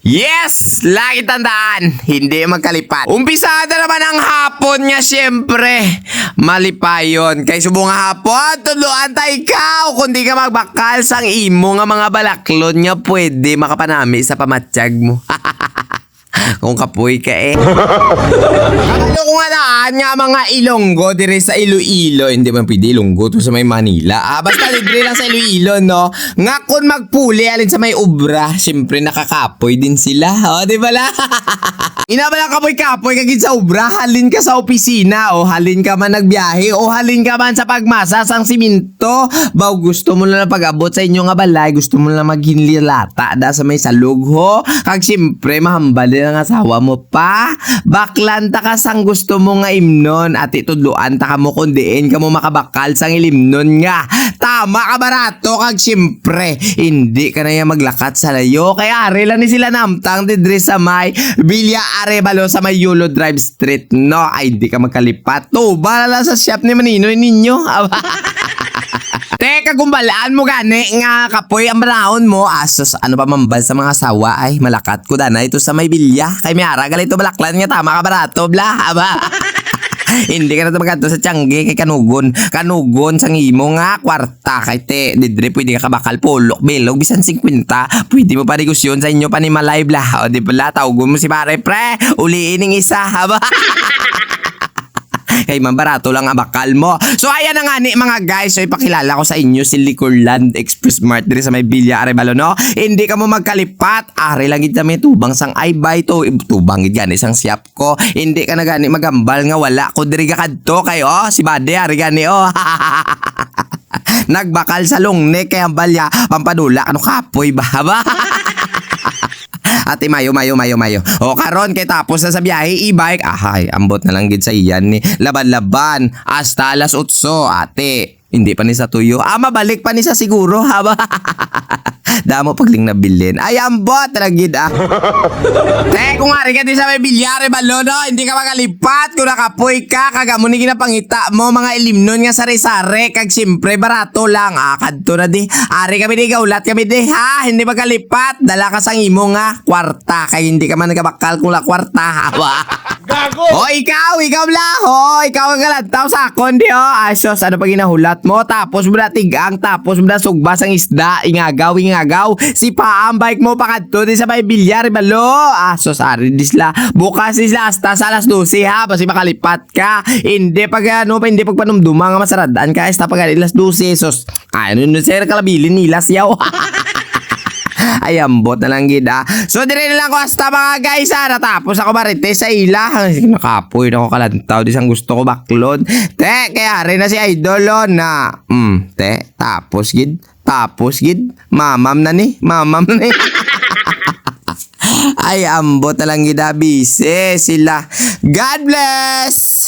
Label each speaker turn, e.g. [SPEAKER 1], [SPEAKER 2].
[SPEAKER 1] Yes! Lagi tandaan, hindi magkalipat. Umpisada naman ang hapon nga syempre. Malipayon. Kay subong nga hapon, tuluan ta ikaw. Kundi ka magbakal sang imo nga mga balaklon nga pwede makapanami sa pamatsyag mo. Kung kapoy ka eh. Ano ko nga naan nga mga Ilonggo dire sa Iloilo. Hindi man pwede Ilonggo to sa may Manila. Basta libre lang sa Iloilo, no? Nga kung magpuli alin sa may ubra, syempre nakakapoy din sila. O, di ba la? Inabala kapoy-kapoy kagid sa ubra. Halin ka sa opisina o halin ka man nagbiyahe o halin ka man sa pagmasa sang siminto. Baw gusto mo na pag-abot sa inyo nga balay. Gusto mo na maghinlilata da sa may salug ho. Kag syempre mahambal din ang asawa mo pa. Baklan ta ka sang gusto mo nga imnon at itudluan ta ka mo kundiin ka mo makabakal sang ilimnon nga. Tama ka barato kag syempre hindi ka na yan maglakat sa layo. Kaya ari lang ni sila namtang didre sa may Villa Arevalo sa may Yulo Drive Street. No, ay hindi ka magkalipat. To, bala sa shop ni Maninoy ninyo. Teka, gumbalaan mo gani nga kapoy ang manahon mo. Asos, ano pa mambal sa mga asawa? Ay, malakat ko dana ito sa may bilya. Kay may ara, galito balaklan nga tama ka barato, bla, aba. Hindi ka na magkanto sa tiyangge kay kanugon. Kanugon sang imo nga kwarta. Kay te, didre pwede ka kabakal polok, belog, bisan 50. Pwede mo pa negosyon sa inyo pa ni Malay, bla. O di pala, tawgon mo si pare, pre. Uliin ng isa, aba. Kay mambarato lang ang bakal mo. So ayan na nga ni mga guys. So ipakilala ko sa inyo si Liquorland Express Mart dire sa may Villa Arevalo, no? Hindi ka mo magkalipat. Ari lang gid may tubang sang ay-buy to. Tubang gid gani sang siyap ko. Hindi ka na gani magambal nga wala ko diri ka kadto kay si Bade ari gani Nagbakal sa lungnek kay ang balya pampadula ano kapoy ba? Ate mayo. O karon kay tapos na sa biyahe e-bike. Ahay, ambot na lang gid sa iyan ni laban-laban hasta alas 8 ate. Hindi pa ni sa tuyo. Mabalik pa ni sa siguro haba. Damo pagling nabilin. Ay ambot na gid Te, kung ari ka di sa may Villa Arevalo, no? Hindi ka makalipat kung nakapoy ka. Kagamo ni ginapangita mo mga ilimnon nga sari-sari. Kag simpre barato lang. Kadto na di. Ari kami di gaulat kami di ha. Hindi magkalipat. Dala ka sang imo nga kwarta. Kay hindi ka man nagabakal kung la kwarta. Gago! Ikaw bla. Ikaw ang galantaw sa akon di Asos, ano pa ginahulat mo? Tapos mo na tigang. Tapos mo na sugbas ang isda. Ingagaw. Si pa ang bike mo pakadto di sa may Villa Arevalo. Asos, ari disla. Bukas disla hasta sa alas 12 ha. Basi makalipat ka. Hindi hindi pagpanumduma nga masaradaan ka. Hasta pag alas 12. Sos, ano sir kalabilin nila siyaw. Ay, ambot na lang gid So, dire na lang ko hasta mga guys natapos ako marite sa ila. Nakapoy na ako kalantaw. Di sang gusto ko baklod. Te, kaya rin na si Idol na. Te, tapos gid. Mamam na ni. Ay, ambot na lang gid busy sila. God bless!